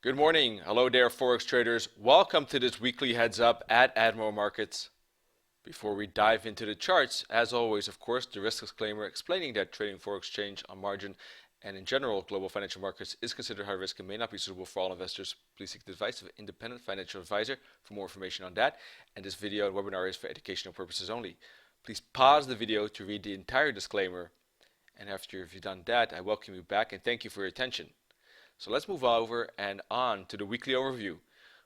Good morning. Hello there, Forex traders. Welcome to this weekly heads up at Admiral Markets. Before we dive into the charts, as always, of course, the risk disclaimer explaining that trading foreign exchange on margin and in general global financial markets is considered high risk and may not be suitable for all investors. Please seek the advice of an independent financial advisor for more information on that. And this video and webinar is for educational purposes only. Please pause the video to read the entire disclaimer. And after you've done that, I welcome you back and thank you for your attention. So let's move over and on to the weekly overview.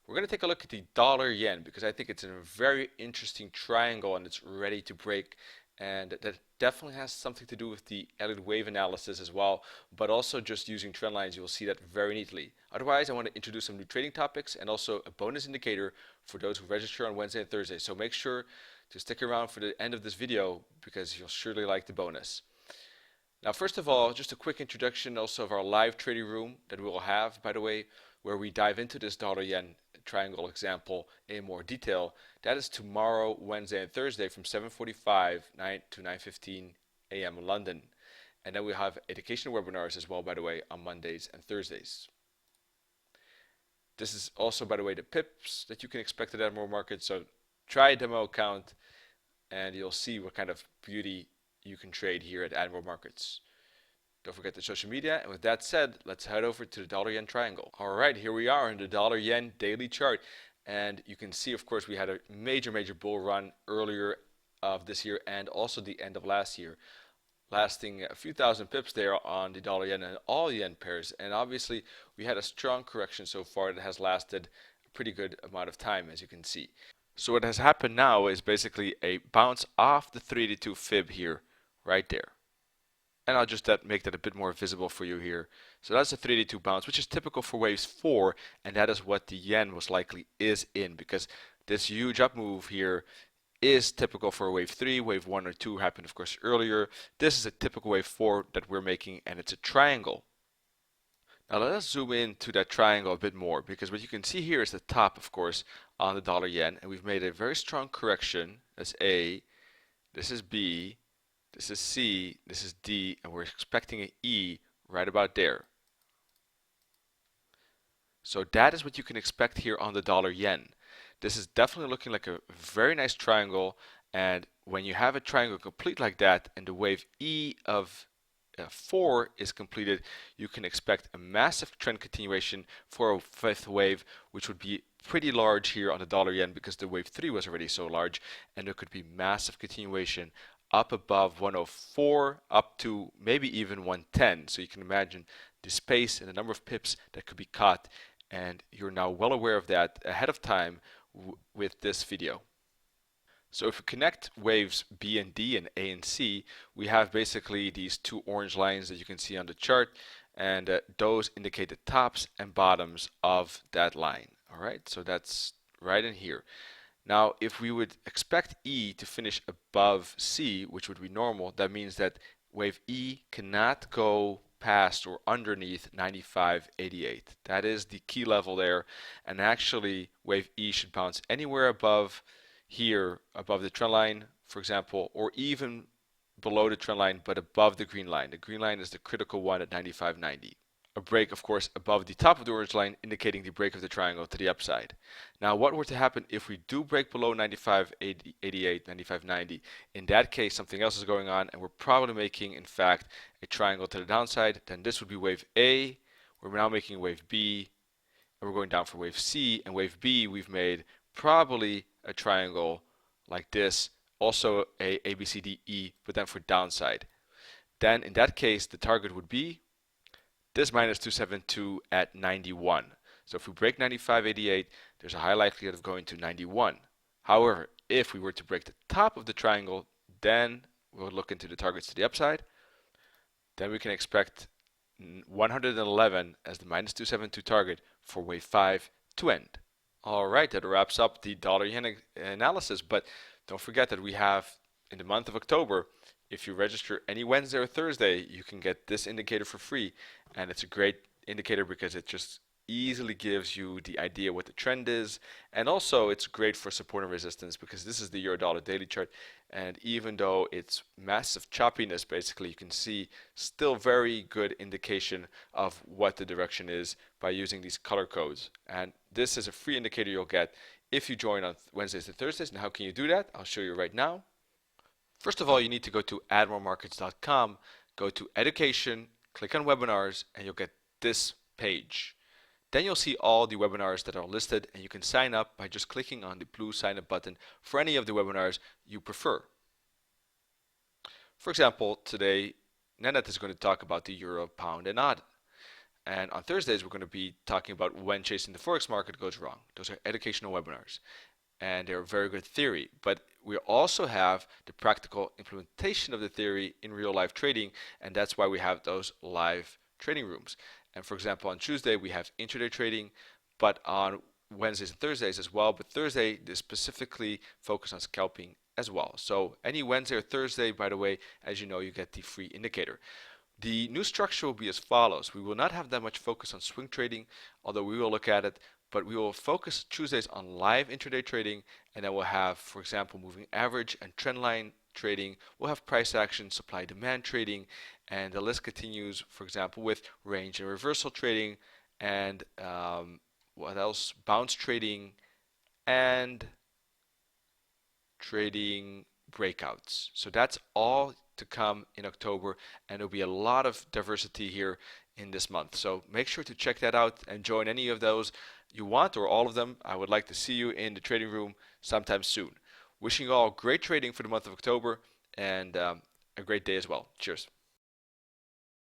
We're going to take a look at the dollar yen because I think it's in a very interesting triangle and it's ready to break. And that definitely has something to do with the Elliott wave analysis as well, but also just using trend lines, you'll see that very neatly. Otherwise, I want to introduce some new trading topics and also a bonus indicator for those who register on Wednesday and Thursday. So make sure to stick around for the end of this video because you'll surely like the bonus. Now, first of all, just a quick introduction also of our live trading room that we will have, by the way, where we dive into this dollar yen triangle example in more detail. That is tomorrow, Wednesday and Thursday from 7:45 to 9:15 a.m. London. And then we have educational webinars as well, by the way, on Mondays and Thursdays. This is also, by the way, the pips that you can expect at Admiral Markets. So try a demo account and you'll see what kind of beauty you can trade here at Admiral Markets. Don't forget the social media, and with that said, let's head over to the dollar yen triangle. Alright, here we are in the dollar yen daily chart, and you can see, of course, we had a major bull run earlier of this year and also the end of last year, lasting a few thousand pips there on the dollar yen and all yen pairs. And obviously we had a strong correction so far that has lasted a pretty good amount of time, as you can see. So what has happened now is basically a bounce off the 382 fib here, right there. And I'll just make that a bit more visible for you here. So that's a 382 bounce, which is typical for waves 4, and that is what the yen most likely is in, because this huge up move here is typical for wave 3. Wave 1 or 2 happened, of course, earlier. This is a typical wave 4 that we're making, and it's a triangle. Now let us zoom into that triangle a bit more, because what you can see here is the top, of course, on the dollar yen, and we've made a very strong correction. That's A, this is B, this is C, this is D, and we're expecting an E right about there. So that is what you can expect here on the dollar yen. This is definitely looking like a very nice triangle, and when you have a triangle complete like that and the wave E of 4 is completed, you can expect a massive trend continuation for a fifth wave, which would be pretty large here on the dollar yen because the wave 3 was already so large, and there could be massive continuation up above 104 up to maybe even 110. So you can imagine the space and the number of pips that could be caught, and you're now well aware of that ahead of time with this video. So if we connect waves B and D and A and C, we have basically these two orange lines that you can see on the chart, and those indicate the tops and bottoms of that line. Alright, so that's right in here. Now, if we would expect E to finish above C, which would be normal, that means that wave E cannot go past or underneath 95.88. That is the key level there, and actually wave E should bounce anywhere above here, above the trend line, for example, or even below the trend line, but above the green line. The green line is the critical one at 95.90. A break, of course, above the top of the orange line, indicating the break of the triangle to the upside. Now, what were to happen if we do break below 95.88, 95.90? In that case, something else is going on, and we're probably making, in fact, a triangle to the downside. Then this would be wave A. We're now making wave B, and we're going down for wave C. And wave B, we've made probably a triangle like this, also a B, C, D, E, but then for downside. Then, in that case, the target would be this minus 272 at 91. So if we break 95.88, there's a high likelihood of going to 91. However, if we were to break the top of the triangle, then we'll look into the targets to the upside. Then we can expect 111 as the minus 272 target for wave 5 to end. Alright, that wraps up the dollar yen analysis, but don't forget that we have, in the month of October, if you register any Wednesday or Thursday, you can get this indicator for free, and it's a great indicator because it just easily gives you the idea what the trend is, and also it's great for support and resistance because this is the euro dollar daily chart, and even though it's massive choppiness, basically you can see still very good indication of what the direction is by using these color codes. And this is a free indicator you'll get if you join on Wednesdays and Thursdays. And how can you do that? I'll show you right now. First of all, you need to go to admiralmarkets.com, go to education, click on webinars, and you'll get this page. Then you'll see all the webinars that are listed, and you can sign up by just clicking on the blue sign up button for any of the webinars you prefer. For example, today Nanette is going to talk about the euro, pound, and AUD. And on Thursdays, we're going to be talking about when chasing the Forex market goes wrong. Those are educational webinars, and they're very good theory. But we also have the practical implementation of the theory in real life trading, and that's why we have those live trading rooms. And for example, on Tuesday, we have intraday trading, but on Wednesdays and Thursdays as well. But Thursday is specifically focused on scalping as well. So any Wednesday or Thursday, by the way, as you know, you get the free indicator. The new structure will be as follows. We will not have that much focus on swing trading, although we will look at it, but we will focus Tuesdays on live intraday trading, and then we'll have, for example, moving average and trend line trading. We'll have price action, supply demand trading, and the list continues, for example, with range and reversal trading, and what else? Bounce trading, and trading breakouts. So that's all to come in October, and there'll be a lot of diversity here in this month. So make sure to check that out and join any of those you want, or all of them. I would like to see you in the trading room sometime soon. Wishing you all great trading for the month of October, and a great day as well. Cheers.